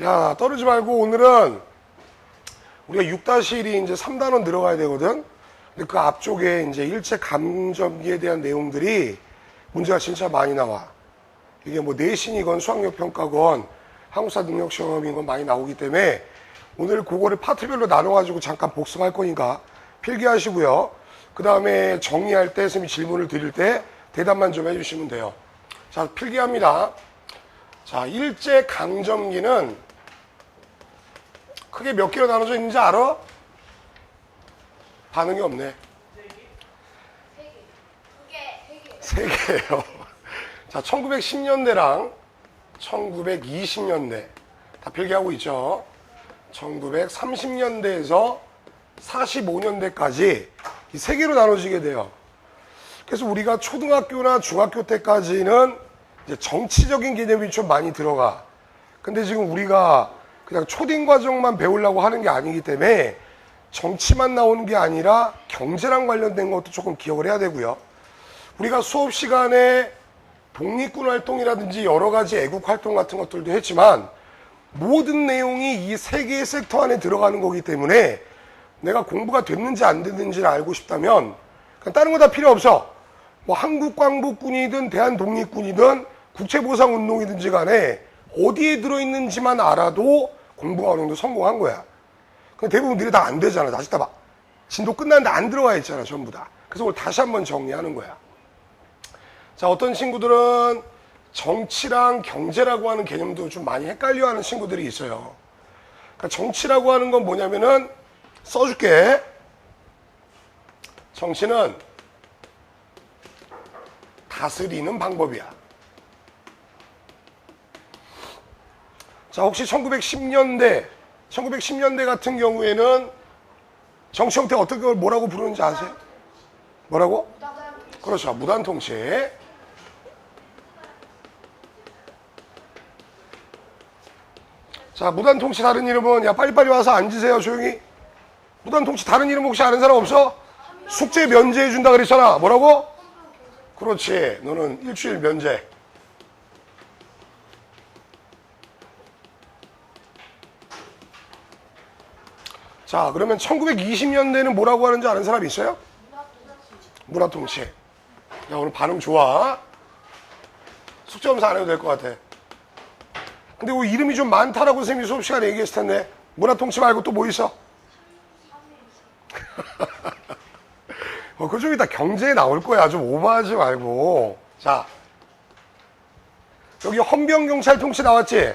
야, 떨어지 말고 오늘은 우리가 6-1이 이제 3단원 들어가야 되거든? 근데 그 앞쪽에 이제 일제 감점기에 대한 내용들이 문제가 진짜 많이 나와. 이게 뭐 내신이건 수학력 평가건 한국사 능력 시험이건 많이 나오기 때문에 오늘 그거를 파트별로 나눠가지고 잠깐 복습할 거니까 필기하시고요. 그 다음에 정리할 때 선생님이 질문을 드릴 때 대답만 좀 해주시면 돼요. 자, 필기합니다. 자, 일제 강점기는 크게 몇 개로 나눠져 있는지 알아? 반응이 없네. 세 개예요. 자, 1910년대랑 1920년대 다 필기하고 있죠. 1930년대에서 45년대까지 이 세 개로 나눠지게 돼요. 그래서 우리가 초등학교나 중학교 때까지는 이제 정치적인 개념이 좀 많이 들어가. 근데 지금 우리가 그냥 초딩 과정만 배우려고 하는 게 아니기 때문에 정치만 나오는 게 아니라 경제랑 관련된 것도 조금 기억을 해야 되고요. 우리가 수업 시간에 독립군 활동이라든지 여러 가지 애국 활동 같은 것들도 했지만 모든 내용이 이 세 개의 섹터 안에 들어가는 거기 때문에 내가 공부가 됐는지 안 됐는지를 알고 싶다면 그냥 다른 거 다 필요 없어. 뭐 한국광복군이든 대한독립군이든 국채보상운동이든지 간에 어디에 들어있는지만 알아도 공부가 어느 정도 성공한 거야. 근데 대부분 너희 다 안 되잖아. 다시 따봐. 진도 끝났는데 안 들어와 있잖아, 전부 다. 그래서 그걸 다시 한번 정리하는 거야. 자, 어떤 친구들은 정치랑 경제라고 하는 개념도 좀 많이 헷갈려 하는 친구들이 있어요. 그러니까 정치라고 하는 건 뭐냐면은 써줄게. 정치는 다스리는 방법이야. 자, 혹시 1910년대 같은 경우에는 정치 형태 어떻게 걸 뭐라고 부르는지 아세요? 뭐라고? 그렇죠. 무단통치. 자, 무단통치 다른 이름은, 야, 빨리빨리 와서 앉으세요, 조용히. 무단통치 다른 이름 혹시 아는 사람 없어? 숙제 면제해준다 그랬잖아. 뭐라고? 그렇지. 너는 일주일 면제. 자, 그러면 1920년대는 뭐라고 하는지 아는 사람 있어요? 문화통치. 야, 오늘 반응 좋아. 숙제 검사 안 해도 될 것 같아. 근데 그 이름이 좀 많다라고 선생님이 수업 시간에 얘기했을 텐데 문화통치 말고 또 뭐 있어? 그쪽이 다 경제에 나올 거야. 좀 오버하지 말고. 자, 여기 헌병경찰 통치 나왔지?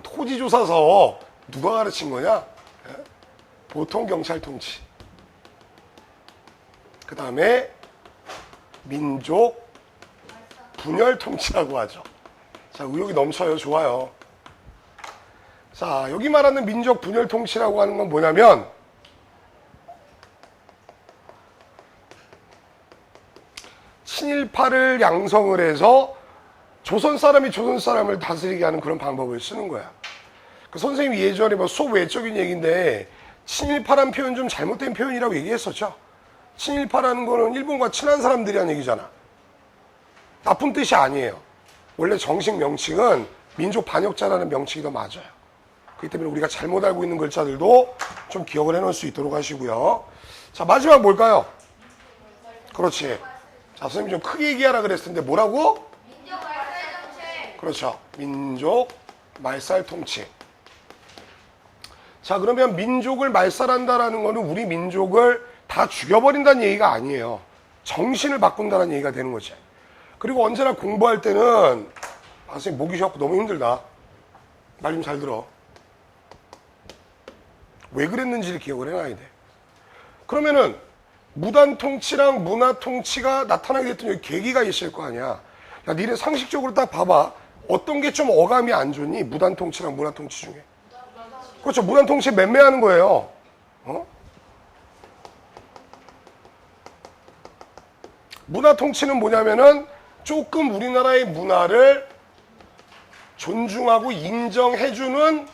토지조사서 누가 가르친 거냐? 보통경찰 통치. 그 다음에 민족 분열 통치라고 하죠. 자, 의욕이 넘쳐요. 좋아요. 자, 여기 말하는 민족 분열 통치라고 하는 건 뭐냐면 친일파를 양성을 해서 조선 사람이 조선 사람을 다스리게 하는 그런 방법을 쓰는 거야. 그 선생님이 예전에 뭐 수업 외적인 얘기인데 친일파란 표현 좀 잘못된 표현이라고 얘기했었죠. 친일파라는 거는 일본과 친한 사람들이란 얘기잖아. 나쁜 뜻이 아니에요. 원래 정식 명칭은 민족 반역자라는 명칭이 더 맞아요. 그렇기 때문에 우리가 잘못 알고 있는 글자들도 좀 기억을 해놓을 수 있도록 하시고요. 자, 마지막 뭘까요? 그렇지. 자, 선생님이 좀 크게 얘기하라 그랬을 텐데 뭐라고? 민족 말살 정책. 그렇죠. 민족 말살 통치. 자, 그러면 민족을 말살한다라는 거는 우리 민족을 다 죽여버린다는 얘기가 아니에요. 정신을 바꾼다는 얘기가 되는 거지. 그리고 언제나 공부할 때는 선생님 목이 쉬었고 너무 힘들다. 말 좀 잘 들어. 왜 그랬는지를 기억을 해놔야 돼. 그러면은 무단통치랑 문화통치가 나타나게 됐던 여기 계기가 있을 거 아니야. 야, 니네 상식적으로 딱 봐봐. 어떤 게 좀 어감이 안 좋니? 무단통치랑 문화통치 중에. 그렇죠. 무단통치 맴매하는 거예요. 문화통치는 뭐냐면은 조금 우리나라의 문화를 존중하고 인정해주는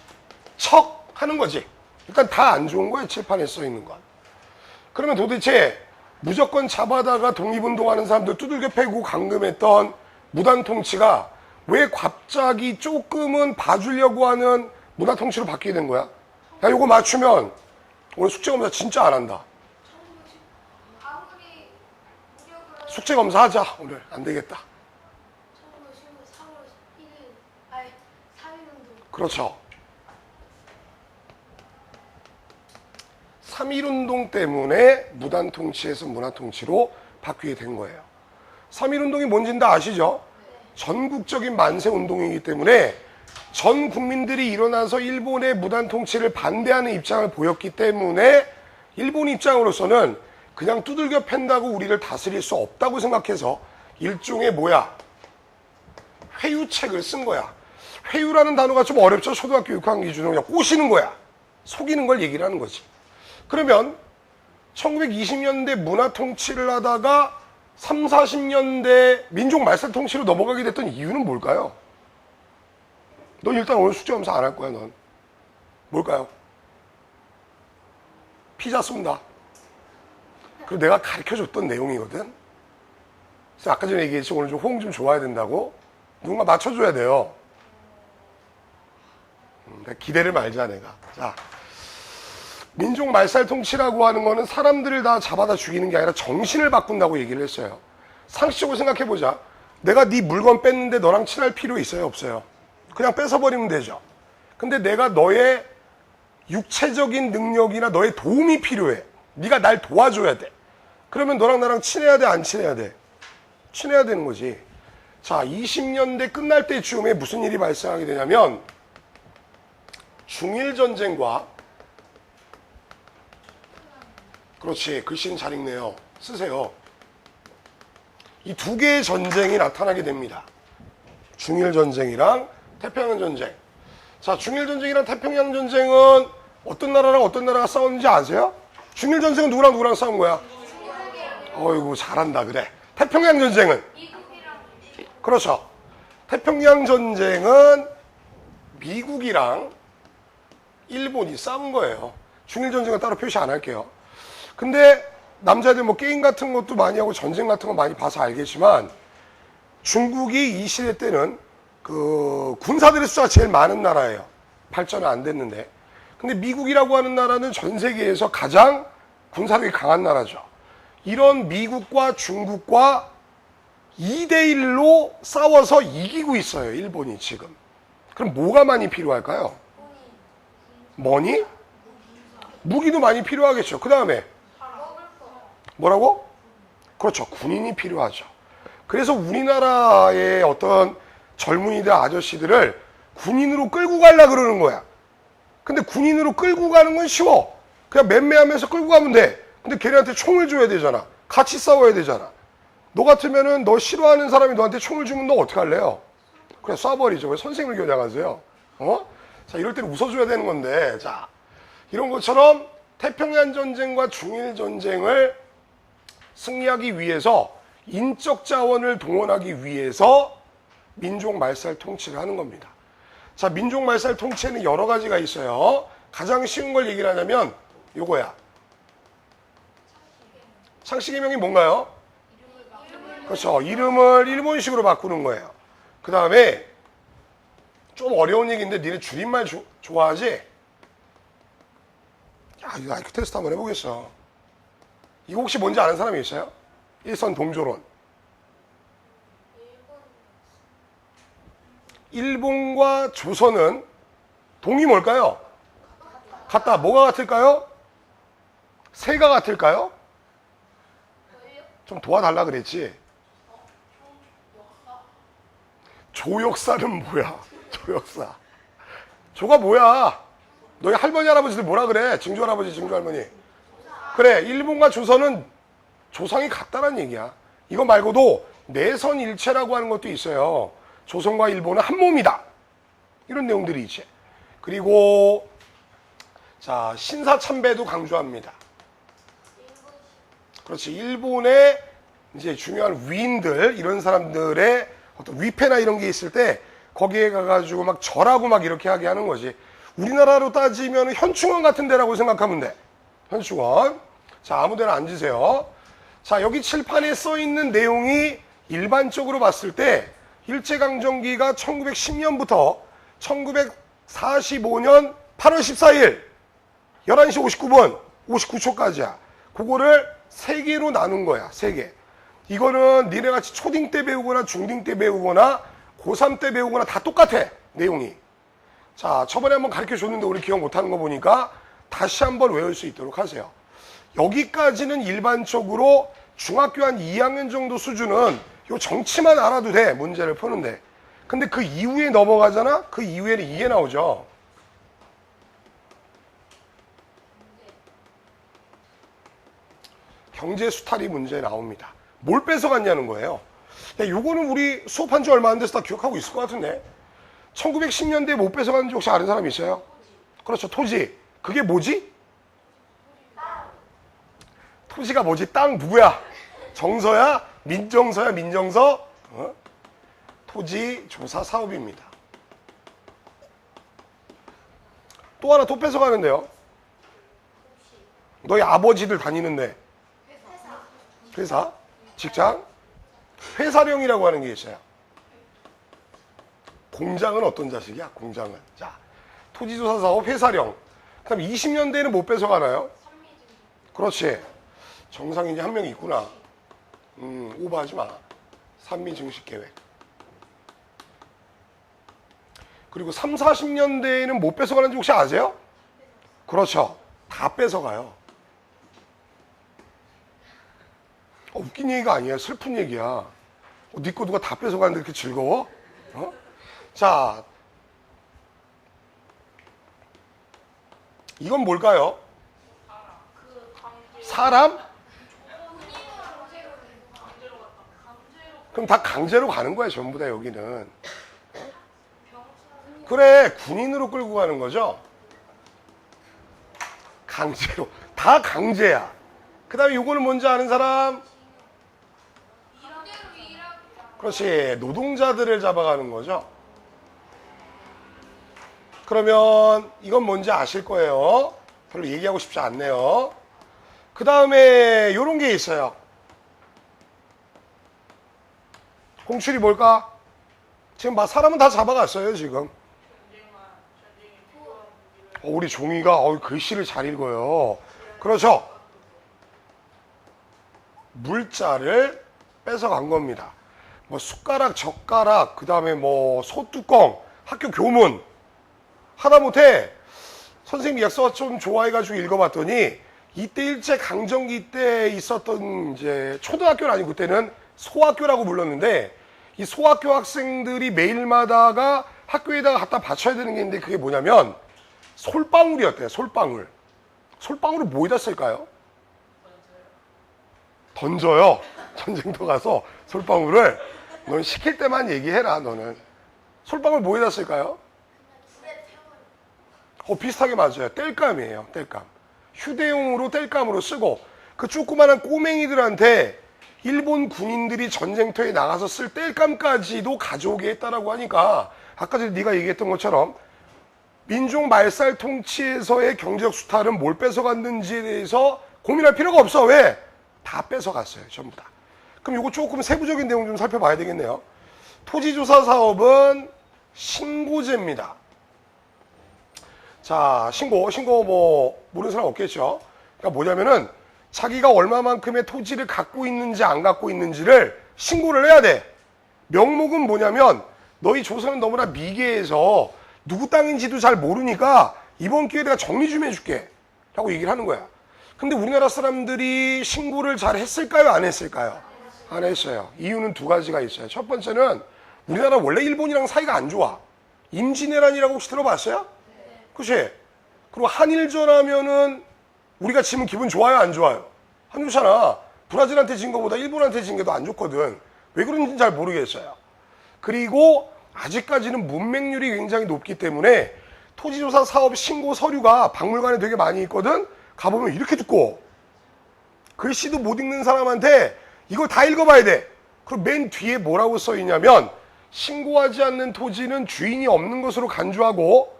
척 하는 거지. 일단 다 안 좋은 거야, 칠판에 써 있는 건. 그러면 도대체 무조건 잡아다가 독립운동하는 사람들 두들겨 패고 감금했던 무단통치가 왜 갑자기 조금은 봐주려고 하는 문화 통치로 바뀌게 된 거야? 야, 이거 맞추면 오늘 숙제 검사 진짜 안 한다. 아무리 무력으로 숙제 검사 하자. 오늘 안 되겠다. 1915 3월 1일 아니 3.1운동 그렇죠. 3.1운동 때문에 무단 통치에서 문화 통치로 바뀌게 된 거예요. 3.1운동이 뭔지는 다 아시죠? 전국적인 만세 운동이기 때문에 전 국민들이 일어나서 일본의 무단 통치를 반대하는 입장을 보였기 때문에 일본 입장으로서는 그냥 두들겨 팬다고 우리를 다스릴 수 없다고 생각해서 일종의 뭐야? 회유책을 쓴 거야. 회유라는 단어가 좀 어렵죠? 초등학교 6학년 기준으로 그냥 꼬시는 거야. 속이는 걸 얘기를 하는 거지. 그러면 1920년대 문화 통치를 하다가 3, 40년대 민족 말살 통치로 넘어가게 됐던 이유는 뭘까요? 넌 일단 오늘 숙제 검사 안 할 거야, 넌. 뭘까요? 피자 쏜다. 그리고 내가 가르쳐줬던 내용이거든. 그래서 아까 전에 얘기했지, 오늘 좀 호응 좀 좋아야 된다고. 누군가 맞춰줘야 돼요. 기대를 말자, 내가. 자, 민족 말살 통치라고 하는 거는 사람들을 다 잡아다 죽이는 게 아니라 정신을 바꾼다고 얘기를 했어요. 상식적으로 생각해보자. 내가 네 물건 뺐는데 너랑 친할 필요 있어요, 없어요? 그냥 뺏어버리면 되죠. 근데 내가 너의 육체적인 능력이나 너의 도움이 필요해. 네가 날 도와줘야 돼. 그러면 너랑 나랑 친해야 돼, 안 친해야 돼? 친해야 되는 거지. 자, 20년대 끝날 때쯤에 무슨 일이 발생하게 되냐면 중일전쟁과 그렇지, 글씨는 잘 읽네요. 쓰세요. 이 두 개의 전쟁이 나타나게 됩니다. 중일전쟁이랑 태평양전쟁. 자, 중일전쟁이랑 태평양전쟁은 어떤 나라랑 어떤 나라가 싸웠는지 아세요? 중일전쟁은 누구랑 누구랑 싸운 거야? 어이구, 잘한다, 그래. 태평양전쟁은? 미국이랑 그렇죠. 태평양전쟁은 미국이랑 일본이 싸운 거예요. 중일전쟁은 따로 표시 안 할게요. 근데 남자들 뭐 게임 같은 것도 많이 하고 전쟁 같은 거 많이 봐서 알겠지만 중국이 이 시대 때는 그 군사들의 숫자가 제일 많은 나라예요. 발전은 안 됐는데. 근데 미국이라고 하는 나라는 전 세계에서 가장 군사력이 강한 나라죠. 이런 미국과 중국과 2대1로 싸워서 이기고 있어요, 일본이 지금. 그럼 뭐가 많이 필요할까요? 머니? 무기도 많이 필요하겠죠. 그 다음에 뭐라고? 그렇죠. 군인이 필요하죠. 그래서 우리나라의 어떤 젊은이들, 아저씨들을 군인으로 끌고 가려고 그러는 거야. 근데 군인으로 끌고 가는 건 쉬워. 그냥 맴매하면서 끌고 가면 돼. 근데 걔네한테 총을 줘야 되잖아. 같이 싸워야 되잖아. 너 같으면은 너 싫어하는 사람이 너한테 총을 주면 너 어떻게 할래요? 그냥 쏴버리죠. 왜 선생님을 겨냥하세요? 어? 자, 이럴 때는 웃어줘야 되는 건데. 자, 이런 것처럼 태평양 전쟁과 중일 전쟁을 승리하기 위해서 인적 자원을 동원하기 위해서 민족 말살 통치를 하는 겁니다. 자, 민족 말살 통치에는 여러 가지가 있어요. 가장 쉬운 걸 얘기를 하냐면 요거야. 창씨개명이 뭔가요? 그렇죠. 이름을 일본식으로 바꾸는 거예요. 그 다음에 좀 어려운 얘기인데 니네 줄임말 좋아하지? 야, 이거 IQ 테스트 한번 해보겠어. 이거 혹시 뭔지 아는 사람이 있어요? 일선 동조론. 일본과 조선은 동이 뭘까요? 같다. 뭐가 같을까요? 새가 같을까요? 좀 도와달라 그랬지. 조역사는 뭐야? 조역사. 조가 뭐야? 너희 할머니 할아버지들 뭐라 그래? 증조 할아버지, 증조 할머니. 그래, 일본과 조선은 조상이 같다는 얘기야. 이거 말고도 내선일체라고 하는 것도 있어요. 조선과 일본은 한 몸이다. 이런 내용들이 있지. 그리고 자, 신사참배도 강조합니다. 그렇지. 일본의 이제 중요한 위인들, 이런 사람들의 어떤 위패나 이런 게 있을 때 거기에 가가지고 막 절하고 막 이렇게 하게 하는 거지. 우리나라로 따지면 현충원 같은 데라고 생각하면 돼. 현충원. 자, 아무 데나 앉으세요. 자, 여기 칠판에 써 있는 내용이 일반적으로 봤을 때 일제강점기가 1910년부터 1945년 8월 14일 11시 59분 59초까지야. 그거를 3개로 나눈 거야. 3개. 이거는 니네같이 초딩 때 배우거나 중딩 때 배우거나 고3 때 배우거나 다 똑같아. 내용이. 자, 저번에 한번 가르쳐 줬는데 우리 기억 못하는 거 보니까 다시 한번 외울 수 있도록 하세요. 여기까지는 일반적으로 중학교 한 2학년 정도 수준은 요 정치만 알아도 돼. 문제를 푸는데. 근데 그 이후에 넘어가잖아? 그 이후에는 이게 나오죠. 경제 수탈이 문제에 나옵니다. 뭘 뺏어갔냐는 거예요. 요거는 우리 수업한 지 얼마 안 돼서 다 기억하고 있을 것 같은데. 1910년대에 못 뺏어갔는지 혹시 아는 사람 있어요? 그렇죠. 토지. 그게 뭐지? 토지가 뭐지? 땅 누구야? 정서야? 민정서야? 민정서? 토지 조사 사업입니다. 또 하나 또 뺏어가는데요. 너희 아버지들 다니는데 회사? 직장? 회사령이라고 하는 게 있어요. 공장은 어떤 자식이야? 공장은. 자, 토지조사 사업 회사령. 그 다음 20년대에는 못 뺏어가나요? 그렇지. 정상인이 한 명 있구나. 오버하지 마. 산미증식계획. 그리고 3, 40년대에는 못 뺏어가는지 혹시 아세요? 그렇죠. 다 뺏어가요. 웃긴 얘기가 아니야. 슬픈 얘기야. 네 거 누가 다 뺏어가는데 그렇게 즐거워? 자, 이건 뭘까요? 사람? 그럼 다 강제로 가는 거야, 전부 다 여기는. 그래, 군인으로 끌고 가는 거죠? 강제로. 다 강제야. 그 다음에 요거는 뭔지 아는 사람? 그렇지. 노동자들을 잡아가는 거죠. 그러면 이건 뭔지 아실 거예요. 별로 얘기하고 싶지 않네요. 그 다음에 요런 게 있어요. 공출이 뭘까? 지금 막 사람은 다 잡아갔어요, 지금. 우리 종이가 글씨를 잘 읽어요. 그렇죠? 물자를 뺏어간 겁니다. 뭐 숟가락, 젓가락, 그 다음에 뭐 소뚜껑, 학교 교문. 하다못해 선생님이 역사 좀 좋아해가지고 읽어봤더니 이때 일제 강점기 때 있었던 이제 초등학교는 아니고 그때는 소학교라고 불렀는데 이 소학교 학생들이 매일마다가 학교에다가 갖다 바쳐야 되는 게 있는데 그게 뭐냐면 솔방울이었대요. 솔방울. 솔방울을 뭐에다 쓸까요? 던져요. 전쟁터 가서 솔방울을. 넌 시킬 때만 얘기해라. 너는. 솔방울 뭐에다 쓸까요? 비슷하게 맞아요. 땔감이에요. 땔감. 휴대용으로 땔감으로 쓰고 그 조그마한 꼬맹이들한테 일본 군인들이 전쟁터에 나가서 쓸 땔감까지도 가져오게 했다라고 하니까 아까 전에 네가 얘기했던 것처럼 민족 말살 통치에서의 경제적 수탈은 뭘 뺏어갔는지에 대해서 고민할 필요가 없어. 왜? 다 뺏어갔어요. 전부 다. 그럼 이거 조금 세부적인 내용 좀 살펴봐야 되겠네요. 토지조사 사업은 신고제입니다. 자, 신고 뭐 모르는 사람 없겠죠. 그러니까 뭐냐면은 자기가 얼마만큼의 토지를 갖고 있는지 안 갖고 있는지를 신고를 해야 돼. 명목은 뭐냐면 너희 조선은 너무나 미개해서 누구 땅인지도 잘 모르니까 이번 기회에 내가 정리 좀 해줄게 라고 얘기를 하는 거야. 근데 우리나라 사람들이 신고를 잘 했을까요? 안 했을까요? 안 했어요. 이유는 두 가지가 있어요. 첫 번째는 우리나라 원래 일본이랑 사이가 안 좋아. 임진왜란이라고 혹시 들어봤어요? 그치? 그리고 한일전 하면은 우리가 지면 기분 좋아요? 안 좋아요? 안 좋잖아. 브라질한테 진 거보다 일본한테 진 게 더 안 좋거든. 왜 그런지는 잘 모르겠어요. 그리고 아직까지는 문맹률이 굉장히 높기 때문에 토지조사 사업 신고 서류가 박물관에 되게 많이 있거든. 가보면 이렇게 두꺼워. 글씨도 못 읽는 사람한테 이걸 다 읽어봐야 돼. 그럼 맨 뒤에 뭐라고 써 있냐면 신고하지 않는 토지는 주인이 없는 것으로 간주하고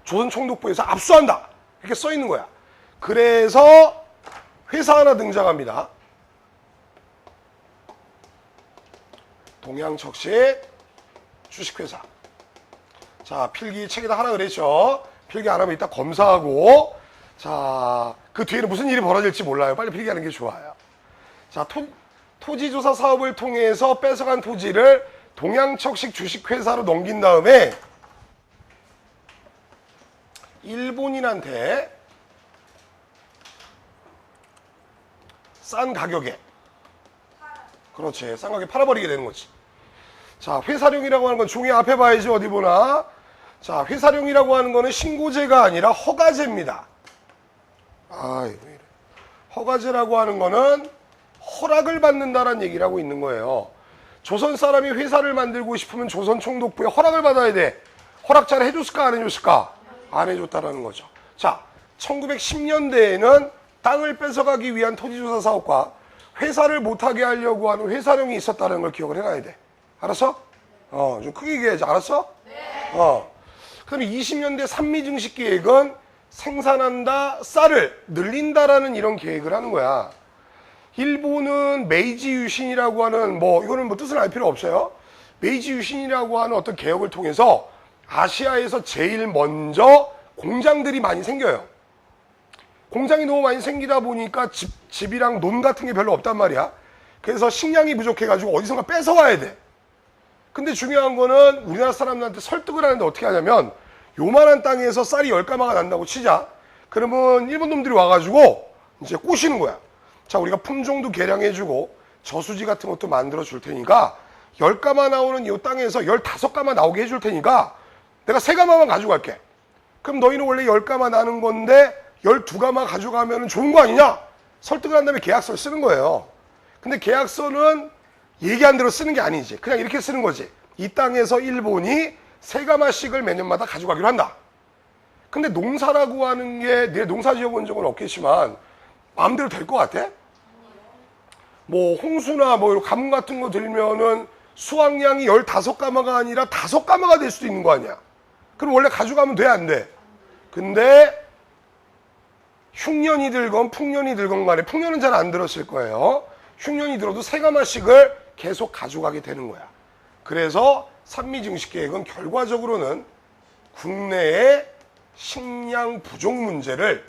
조선총독부에서 압수한다. 이렇게 써 있는 거야. 그래서 회사 하나 등장합니다. 동양척식 주식회사. 자, 필기 책에다 하라 그랬죠. 필기 안 하면 이따 검사하고, 자, 그 뒤에는 무슨 일이 벌어질지 몰라요. 빨리 필기하는 게 좋아요. 자, 토지조사 사업을 통해서 뺏어간 토지를 동양척식 주식회사로 넘긴 다음에 일본인한테 싼 가격에, 그렇지, 싼 가격에 팔아버리게 되는 거지. 자, 회사령이라고 하는 건 종이 앞에 봐야지, 어디 보나. 자, 회사령이라고 하는 거는 신고제가 아니라 허가제입니다. 아이고, 이래. 허가제라고 하는 거는 허락을 받는다라는 얘기를 하고 있는 거예요. 조선 사람이 회사를 만들고 싶으면 조선 총독부에 허락을 받아야 돼. 허락 잘 해줬을까, 안 해줬을까? 안 해줬다라는 거죠. 자, 1910년대에는 땅을 뺏어가기 위한 토지조사 사업과 회사를 못하게 하려고 하는 회사령이 있었다는 걸 기억을 해놔야 돼. 알았어? 좀 크게 얘기해야지. 알았어? 네. 그럼 20년대 산미증식 계획은 생산한다, 쌀을 늘린다라는 이런 계획을 하는 거야. 일본은 메이지 유신이라고 하는, 이거는 뜻을 알 필요 없어요. 메이지 유신이라고 하는 어떤 개혁을 통해서 아시아에서 제일 먼저 공장들이 많이 생겨요. 공장이 너무 많이 생기다 보니까 집이랑 논 같은 게 별로 없단 말이야. 그래서 식량이 부족해가지고 어디선가 뺏어와야 돼. 근데 중요한 거는 우리나라 사람들한테 설득을 하는데 어떻게 하냐면, 요만한 땅에서 쌀이 10가마가 난다고 치자. 그러면 일본 놈들이 와가지고 이제 꼬시는 거야. 자, 우리가 품종도 개량해주고 저수지 같은 것도 만들어 줄 테니까 10가마 나오는 이 땅에서 15가마 나오게 해줄 테니까 내가 3가마만 가져갈게. 그럼 너희는 원래 10가마 나는 건데 12가마 가져가면 좋은 거 아니냐? 설득을 한 다음에 계약서를 쓰는 거예요. 근데 계약서는 얘기한 대로 쓰는 게 아니지. 그냥 이렇게 쓰는 거지. 이 땅에서 일본이 3가마씩을 매년마다 가져가기로 한다. 근데 농사라고 하는 게, 내 농사 지어본 적은 없겠지만 마음대로 될 것 같아? 홍수나 이런 가뭄 같은 거 들면은 수확량이 15가마가 아니라 5가마가 될 수도 있는 거 아니야. 그럼 원래 가져가면 돼, 안 돼? 근데 흉년이 들건 풍년이 들건 간에, 풍년은 잘 안 들었을 거예요. 흉년이 들어도 3가마씩을 계속 가져가게 되는 거야. 그래서 산미증식계획은 결과적으로는 국내의 식량 부족 문제를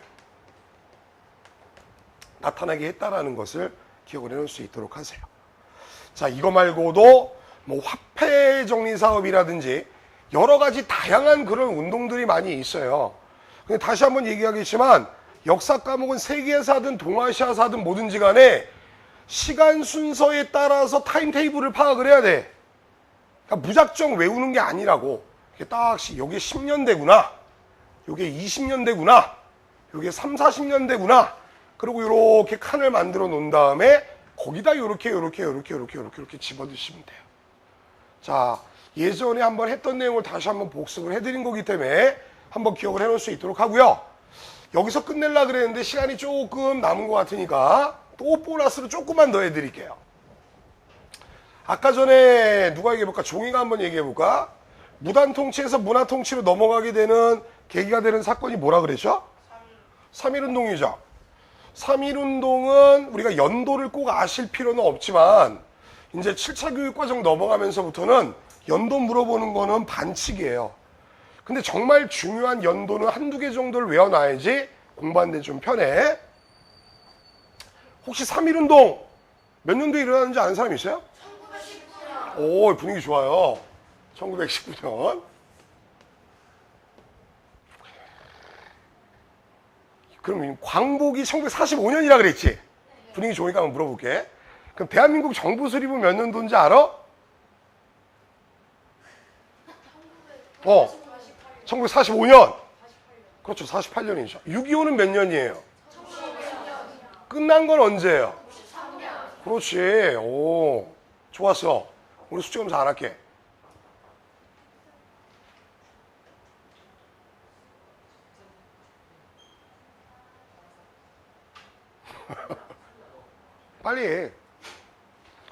나타나게 했다라는 것을 기억을 해놓을 수 있도록 하세요. 자, 이거 말고도 화폐 정리 사업이라든지 여러 가지 다양한 그런 운동들이 많이 있어요. 근데 다시 한번 얘기하겠지만, 역사 과목은 세계사든 동아시아사든 뭐든지 간에 시간 순서에 따라서 타임테이블을 파악을 해야 돼. 그러니까 무작정 외우는 게 아니라고. 이게 딱, 요게 10년대구나. 요게 20년대구나. 요게 3, 40년대구나. 그리고 이렇게 칸을 만들어 놓은 다음에 거기다 이렇게 집어드시면 돼요. 자, 예전에 한번 했던 내용을 다시 한번 복습을 해드린 거기 때문에 한번 기억을 해놓을 수 있도록 하고요. 여기서 끝내려고 그랬는데 시간이 조금 남은 것 같으니까 또 보너스로 조금만 더 해드릴게요. 아까 전에 누가 얘기해볼까? 종이가 한번 얘기해볼까? 무단통치에서 문화통치로 넘어가게 되는 계기가 되는 사건이 뭐라 그랬죠? 3.1운동이죠. 3.1운동은 우리가 연도를 꼭 아실 필요는 없지만 이제 7차 교육과정 넘어가면서부터는 연도 물어보는 거는 반칙이에요. 근데 정말 중요한 연도는 한두 개 정도를 외워놔야지 공부하는데 좀 편해. 혹시 3.1운동 몇 년도에 일어났는지 아는 사람 있어요? 1919년. 오, 분위기 좋아요. 1919년. 그럼 광복이 1945년이라 그랬지? 분위기 좋으니까 한번 물어볼게. 그럼 대한민국 정부 수립은 몇 년도인지 알아? 1945년. 그렇죠, 48년이죠. 6.25는 몇 년이에요? 끝난 건 언제예요? 그렇지. 오, 좋았어. 우리 숙제 검사 안 할게. 빨리 해.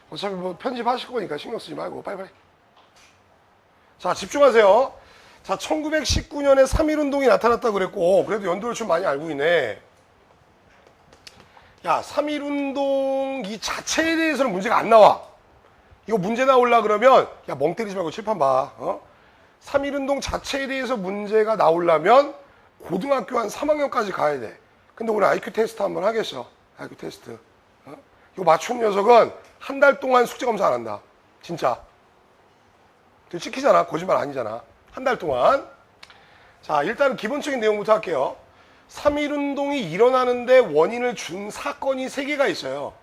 어차피 편집하실 거니까 신경 쓰지 말고 빨리빨리. 자, 집중하세요. 자, 1919년에 3.1운동이 나타났다고 그랬고, 그래도 연도를 좀 많이 알고 있네. 야, 3.1운동 이 자체에 대해서는 문제가 안 나와. 이거 문제 나올라 그러면 야, 멍 때리지 말고 칠판 봐. 3.1운동 자체에 대해서 문제가 나오려면 고등학교 한 3학년까지 가야 돼. 근데 오늘 IQ 테스트 한번 하겠어. IQ 테스트. 이거 맞춘 녀석은 한 달 동안 숙제 검사 안 한다. 진짜. 찍히잖아. 거짓말 아니잖아. 한 달 동안. 자, 일단은 기본적인 내용부터 할게요. 3.1운동이 일어나는데 원인을 준 사건이 3개가 있어요.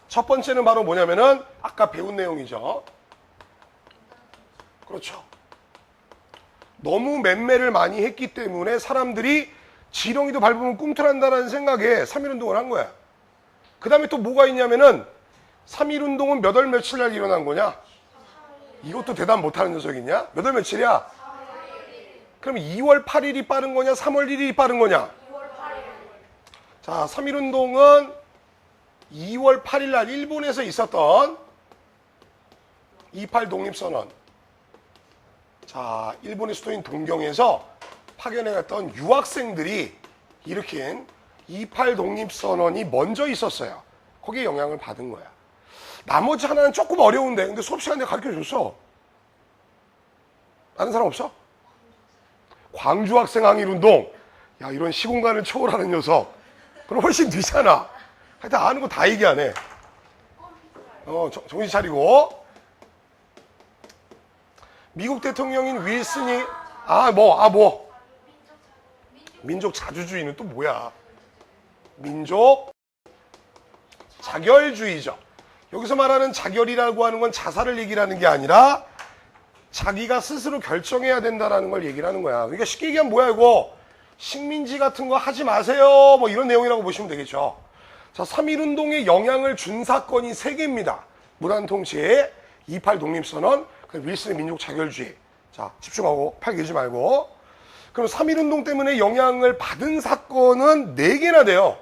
첫 번째는 바로 뭐냐면은 아까 배운 내용이죠. 그렇죠. 너무 맴매를 많이 했기 때문에 사람들이 지렁이도 밟으면 꿈틀한다는 생각에 3.1운동을 한 거야. 그 다음에 또 뭐가 있냐면은 3.1운동은 몇 월 며칠 날 일어난 거냐? 이것도 대답 못하는 녀석이 있냐? 몇 월 며칠이야? 그럼 2월 8일이 빠른 거냐? 3월 1일이 빠른 거냐? 자, 3.1운동은 2월 8일 날 일본에서 있었던 28 독립선언. 자, 일본의 수도인 동경에서 파견해 갔던 유학생들이 일으킨 28 독립선언이 먼저 있었어요. 거기에 영향을 받은 거야. 나머지 하나는 조금 어려운데, 근데 수업 시간에 가르쳐 줬어. 아는 사람 없어? 광주 학생 항일운동. 야, 이런 시공간을 초월하는 녀석. 그럼 훨씬 뒤잖아. 하여튼 아는 거 다 얘기하네. 정신 차리고. 미국 대통령인 윌슨이, 민족 자주주의는 또 뭐야? 민족 자결주의죠. 여기서 말하는 자결이라고 하는 건 자살을 얘기를 하는 게 아니라 자기가 스스로 결정해야 된다는 걸 얘기를 하는 거야. 그러니까 쉽게 얘기하면 뭐야 이거? 식민지 같은 거 하지 마세요. 뭐 이런 내용이라고 보시면 되겠죠. 자, 3.1운동에 영향을 준 사건이 3개입니다. 무단통치, 28 독립선언, 윌슨의 민족 자결주의. 자, 집중하고 팔 길지 말고. 그럼 3.1운동 때문에 영향을 받은 사건은 4개나 돼요.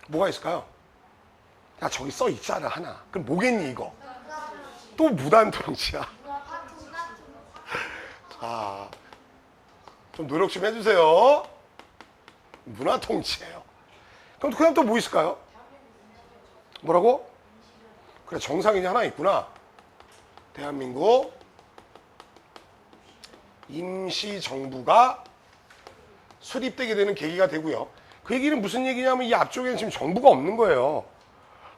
뭐가 있을까요? 야, 저기 써 있잖아, 하나. 그럼 뭐겠니, 이거? 또 무단통치야. 자, 좀 노력 좀 해주세요. 문화통치예요. 그럼 그다음 또 뭐 있을까요? 뭐라고? 그래, 정상인이 하나 있구나. 대한민국 임시정부가 수립되게 되는 계기가 되고요. 그 얘기는 무슨 얘기냐면 이 앞쪽에는 지금 정부가 없는 거예요.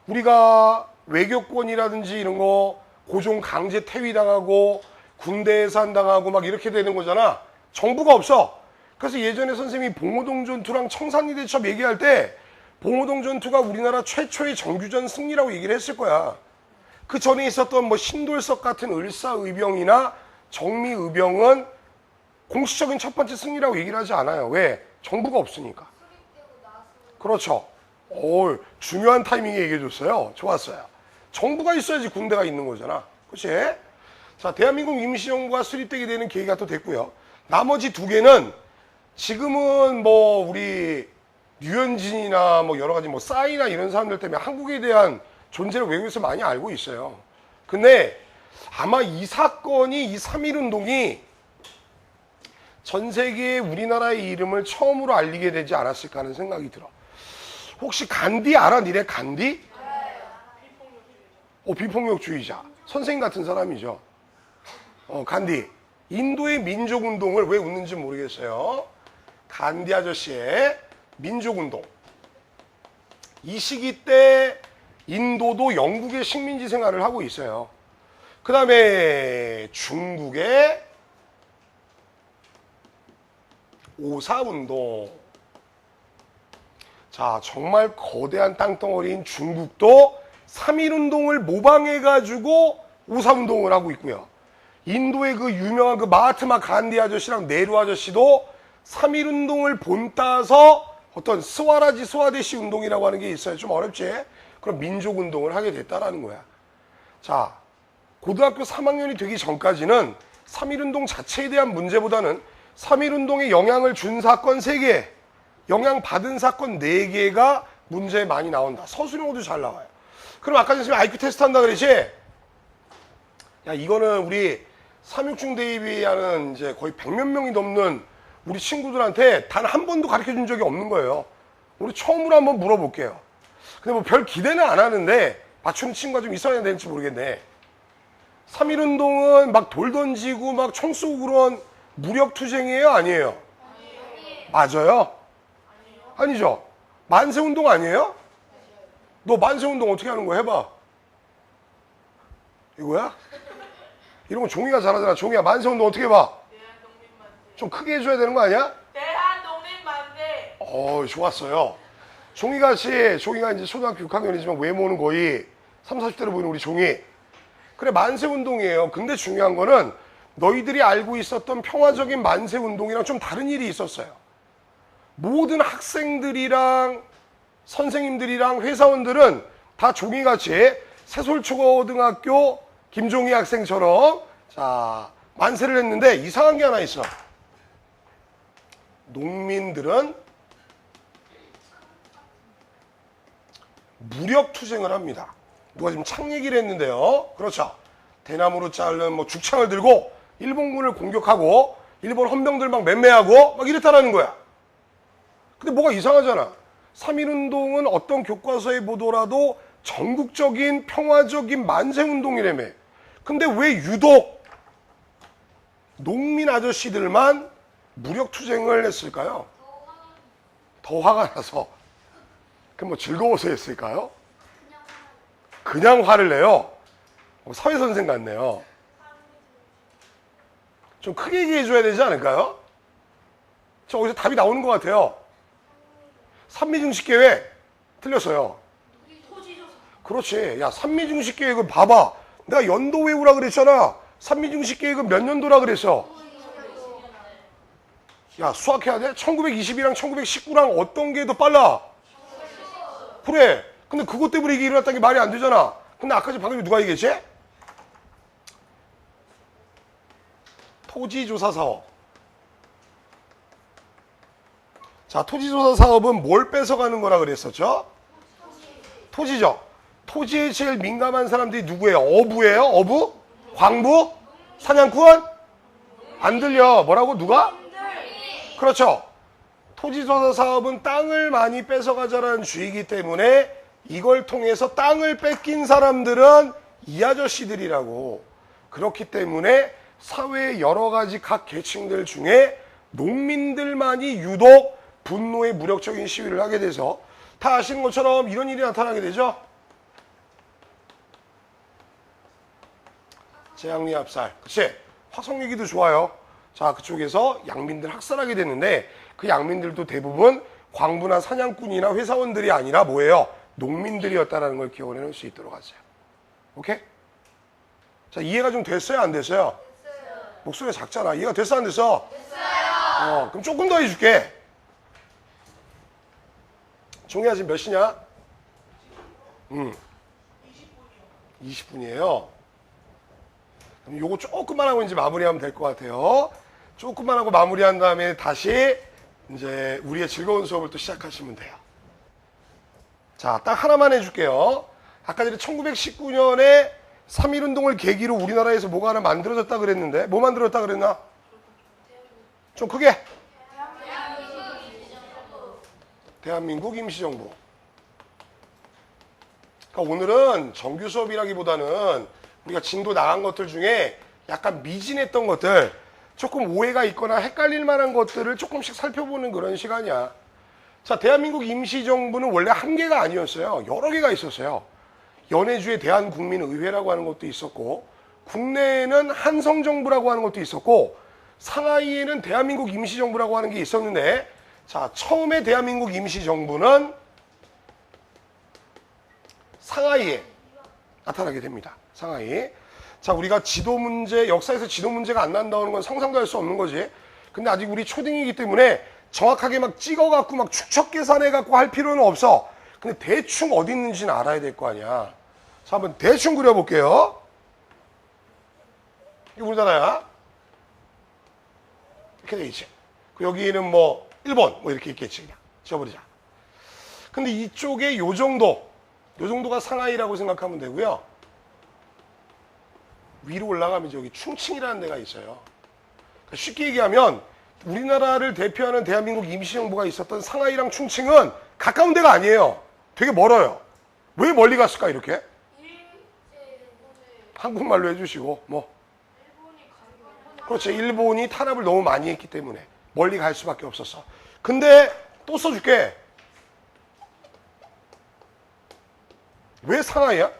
우리가 외교권이라든지 이런 거 고종 강제 퇴위당하고 군대 해산당하고 막 이렇게 되는 거잖아. 정부가 없어. 그래서 예전에 선생님이 봉오동 전투랑 청산리 대첩 얘기할 때 봉오동 전투가 우리나라 최초의 정규전 승리라고 얘기를 했을 거야. 그 전에 있었던 뭐 신돌석 같은 을사의병이나 정미의병은 공식적인 첫 번째 승리라고 얘기를 하지 않아요. 왜? 정부가 없으니까. 그렇죠. 오, 중요한 타이밍에 얘기해줬어요. 좋았어요. 정부가 있어야지 군대가 있는 거잖아. 그렇지? 자, 대한민국 임시정부가 수립되게 되는 계기가 또 됐고요. 나머지 2개는 지금은 뭐 우리 류현진이나 뭐 여러 가지 뭐 싸이나 이런 사람들 때문에 한국에 대한 존재를 외국에서 많이 알고 있어요. 근데 아마 이 사건이, 이 3.1운동이 전 세계에 우리나라의 이름을 처음으로 알리게 되지 않았을까 하는 생각이 들어. 혹시 간디 알아? 니네 간디? 비폭력주의자. 선생님 같은 사람이죠. 간디. 인도의 민족운동을 왜 웃는지 모르겠어요. 간디 아저씨의 민족운동. 이 시기 때 인도도 영국의 식민지 생활을 하고 있어요. 그 다음에 중국의 오사운동. 자, 정말 거대한 땅덩어리인 중국도 3.1운동을 모방해가지고 오사운동을 하고 있고요. 인도의 그 유명한 그 마하트마 간디 아저씨랑 네루 아저씨도 3.1운동을 본따서 어떤 스와데시 운동이라고 하는 게 있어요. 좀 어렵지? 그럼 민족운동을 하게 됐다라는 거야. 자, 고등학교 3학년이 되기 전까지는 3.1운동 자체에 대한 문제보다는 3.1운동에 영향을 준 사건 3개, 영향받은 사건 4개가 문제에 많이 나온다. 서술형으로도 잘 나와요. 그럼 아까 전에 IQ 테스트 한다 그랬지? 야, 이거는 우리 3.6중 대입이 하는 이제 거의 100몇 명이 넘는 우리 친구들한테 단 한 번도 가르쳐 준 적이 없는 거예요. 우리 처음으로 한번 물어볼게요. 근데 뭐 별 기대는 안 하는데 맞추는 친구가 좀 있어야 되는지 모르겠네. 3.1운동은 막 돌 던지고 막 총 쏘고 그런 무력투쟁이에요? 아니에요? 맞아요? 아니죠? 만세운동 아니에요? 너 만세운동 어떻게 하는 거야? 해봐. 이거야? 이런 거 종이가 잘하잖아. 종이야, 만세운동 어떻게 해봐? 좀 크게 해줘야 되는 거 아니야? 대한농민만세. 좋았어요. 종이가 이제 초등학교 6학년이지만 외모는 거의 30, 40대로 보이는 우리 종이. 그래, 만세운동이에요. 근데 중요한 거는 너희들이 알고 있었던 평화적인 만세운동이랑 좀 다른 일이 있었어요. 모든 학생들이랑 선생님들이랑 회사원들은 다 종이같이 새솔초고등학교 김종희 학생처럼 자 만세를 했는데 이상한 게 하나 있어. 농민들은 무력투쟁을 합니다. 누가 지금 창 얘기를 했는데요. 그렇죠. 대나무로 자른 뭐 죽창을 들고 일본군을 공격하고 일본 헌병들 막 맴매하고 막 이랬다라는 거야. 근데 뭐가 이상하잖아. 3.1운동은 어떤 교과서에 보더라도 전국적인 평화적인 만세운동이라며. 근데 왜 유독 농민 아저씨들만 무력투쟁을 했을까요? 더 화가 나서. 그럼 뭐 즐거워서 했을까요? 그냥 화를 내요. 사회선생 같네요. 좀 크게 얘기해줘야 되지 않을까요? 저 어디서 답이 나오는 것 같아요. 산미중식계획 틀렸어요. 그렇지. 야, 산미중식계획은 봐봐. 내가 연도 외우라 그랬잖아. 산미중식계획은 몇 년도라 그랬어? 야, 수학해야 돼? 1920이랑 1919랑 어떤 게 더 빨라? 그래. 근데 그것 때문에 이게 일어났다는 게 말이 안 되잖아. 근데 아까 방금 누가 얘기했지? 토지조사 사업. 자, 토지조사 사업은 뭘 뺏어가는 거라 그랬었죠? 토지죠. 토지에 제일 민감한 사람들이 누구예요? 어부예요? 어부? 광부? 사냥꾼? 안 들려. 뭐라고? 누가? 그렇죠. 토지조사 사업은 땅을 많이 뺏어가자라는 주의이기 때문에 이걸 통해서 땅을 뺏긴 사람들은 이 아저씨들이라고. 그렇기 때문에 사회의 여러 가지 각 계층들 중에 농민들만이 유독 분노의 무력적인 시위를 하게 돼서 다 아시는 것처럼 이런 일이 나타나게 되죠. 재앙리 압살. 그치? 화성 얘기도 좋아요. 자, 그쪽에서 양민들 학살하게 됐는데 그 양민들도 대부분 광부나 사냥꾼이나 회사원들이 아니라 뭐예요? 농민들이었다는 걸 기억을 해놓을 수 있도록 하세요. 오케이? 자, 이해가 좀 됐어요? 안 됐어요? 목소리가 작잖아. 이해가 됐어? 안 됐어? 됐어요. 그럼 조금 더 해줄게. 종이야 지금 몇 시냐? 20분이에요. 그럼 요거 조금만 하고 이제 마무리하면 될 것 같아요. 조금만 하고 마무리한 다음에 다시 이제 우리의 즐거운 수업을 또 시작하시면 돼요. 자, 딱 하나만 해줄게요. 아까 전에 1919년에 3.1운동을 계기로 우리나라에서 뭐가 하나 만들어졌다 그랬는데 뭐 만들었다 그랬나? 좀 크게. 대한민국 임시정부. 그러니까 오늘은 정규 수업이라기보다는 우리가 진도 나간 것들 중에 약간 미진했던 것들, 조금 오해가 있거나 헷갈릴 만한 것들을 조금씩 살펴보는 그런 시간이야. 자, 대한민국 임시정부는 원래 한 개가 아니었어요. 여러 개가 있었어요. 연해주의 대한국민의회라고 하는 것도 있었고, 국내에는 한성정부라고 하는 것도 있었고, 상하이에는 대한민국 임시정부라고 하는 게 있었는데, 자, 처음에 대한민국 임시정부는 상하이에 나타나게 됩니다. 상하이. 자, 우리가 지도 문제, 역사에서 지도 문제가 안 난다는 건 상상도 할 수 없는 거지. 근데 아직 우리 초딩이기 때문에 정확하게 막 찍어갖고 막 축척 계산해갖고 할 필요는 없어. 근데 대충 어디 있는지는 알아야 될 거 아니야. 자, 한번 대충 그려볼게요. 이거 우리나라야. 이렇게 돼 있지. 여기는 뭐 일본 뭐 이렇게 있겠지. 그냥 지워버리자. 근데 이쪽에 요 정도가 상하이라고 생각하면 되고요. 위로 올라가면 저기 충칭이라는 데가 있어요. 그러니까 쉽게 얘기하면 우리나라를 대표하는 대한민국 임시정부가 있었던 상하이랑 충칭은 가까운 데가 아니에요. 되게 멀어요. 왜 멀리 갔을까 이렇게? 한국말로 해주시고 뭐. 그렇지. 일본이 탄압을 너무 많이 했기 때문에 멀리 갈 수밖에 없었어. 근데 또 써줄게. 왜 상하이야?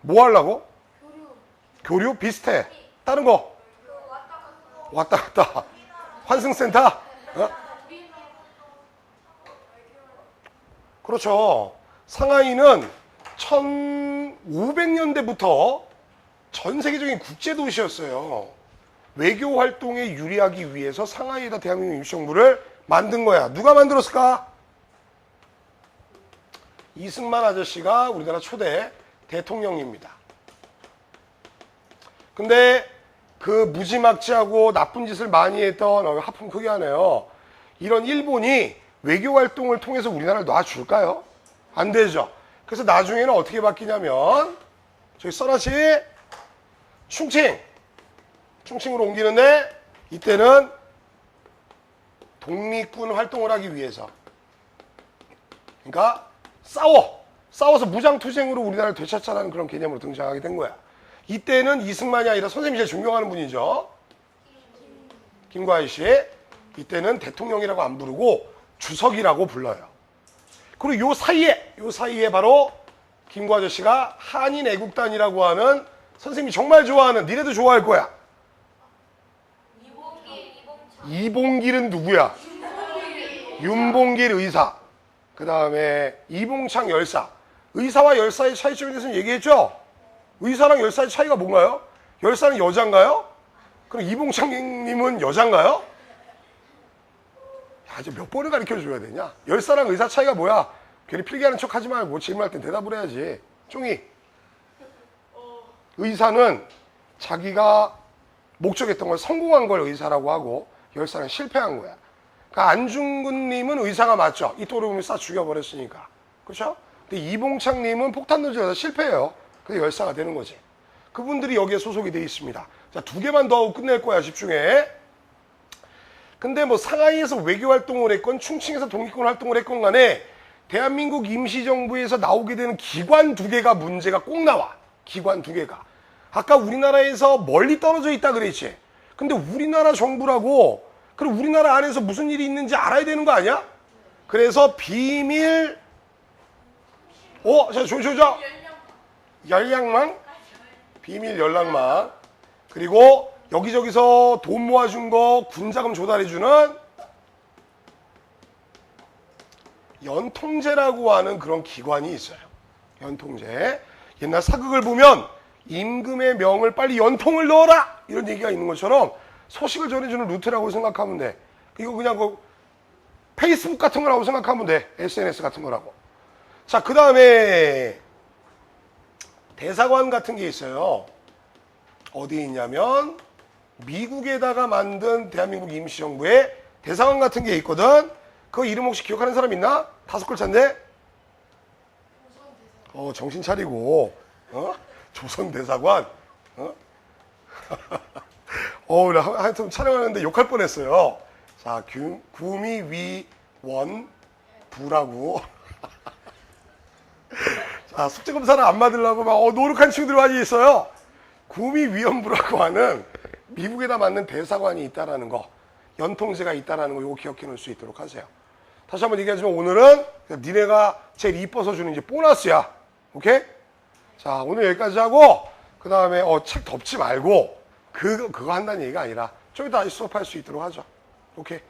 뭐 하려고? 교류 비슷해. 다른 거 왔다 갔다 환승센터? 어? 그렇죠. 상하이는 1500년대부터 전 세계적인 국제도시였어요. 외교 활동에 유리하기 위해서 상하이에다 대한민국 임시정부를 만든 거야. 누가 만들었을까? 이승만 아저씨가 우리나라 초대 대통령입니다. 근데 그 무지막지하고 나쁜 짓을 많이 했던 하품 크게 하네요. 이런 일본이 외교 활동을 통해서 우리나라를 놔줄까요? 안 되죠. 그래서 나중에는 어떻게 바뀌냐면 저기 써놨지? 충칭으로 옮기는데 이때는 독립군 활동을 하기 위해서 그러니까 싸워서 무장투쟁으로 우리나라를 되찾자라는 그런 개념으로 등장하게 된 거야. 이때는 이승만이 아니라 선생님이 제일 존경하는 분이죠. 김과일 씨. 이때는 대통령이라고 안 부르고 주석이라고 불러요. 그리고 요 사이에 바로 김구 아저씨가 한인 애국단이라고 하는 선생님이 정말 좋아하는, 니네도 좋아할 거야. 이봉길은 누구야? 윤봉길 의사. 그 다음에 이봉창 열사. 의사와 열사의 차이점에 대해서는 얘기했죠? 의사랑 열사의 차이가 뭔가요? 열사는 여잔가요? 그럼 이봉창님은 여잔가요? 야, 이제 몇 번을 가르쳐 줘야 되냐? 열사랑 의사 차이가 뭐야? 괜히 필기하는 척 하지 말고 질문할 땐 대답을 해야지. 쫑이. 의사는 자기가 목적했던 걸 성공한 걸 의사라고 하고 열사는 실패한 거야. 그러니까 안중근님은 의사가 맞죠. 이토록을 싹 죽여버렸으니까. 그렇죠? 근데 이봉창님은 폭탄 던져서 실패해요. 그래서 열사가 되는 거지. 그분들이 여기에 소속이 돼 있습니다. 자, 두 개만 더 하고 끝낼 거야. 집중해. 근데 뭐 상하이에서 외교 활동을 했건 충칭에서 독립군 활동을 했건 간에 대한민국 임시정부에서 나오게 되는 기관 두 개가 문제가 꼭 나와. 기관 두 개가. 아까 우리나라에서 멀리 떨어져 있다 그랬지. 근데 우리나라 정부라고 그럼 우리나라 안에서 무슨 일이 있는지 알아야 되는 거 아니야? 그래서 비밀 자, 조조조 연락망 비밀 연락망 그리고 여기저기서 돈 모아준 거 군자금 조달해주는 연통제라고 하는 그런 기관이 있어요. 연통제. 옛날 사극을 보면 임금의 명을 빨리 연통을 넣어라 이런 얘기가 있는 것처럼 소식을 전해주는 루트라고 생각하면 돼. 이거 그냥 그 페이스북 같은 거라고 생각하면 돼. SNS 같은 거라고. 자, 그 다음에 대사관 같은 게 있어요. 어디에 있냐면 미국에다가 만든 대한민국 임시정부에 대사관 같은 게 있거든. 그 이름 혹시 기억하는 사람 있나? 5글자인데? 정신 차리고 조선대사관 나 하여튼 촬영하는데 욕할 뻔했어요. 자, 구미위원부라고 자, 숙제검사를 안 받으려고 막 노력한 친구들이 많이 있어요. 구미위원부라고 하는 미국에다 맞는 대사관이 있다라는 거, 연통제가 있다라는 거 이거 기억해 놓을 수 있도록 하세요. 다시 한번 얘기하지만 오늘은 니네가 제일 이뻐서 주는 이제 보너스야. 오케이? 자, 오늘 여기까지 하고 그 다음에 책 덮지 말고 그거 한다는 얘기가 아니라 좀 이따 다시 수업할 수 있도록 하죠. 오케이?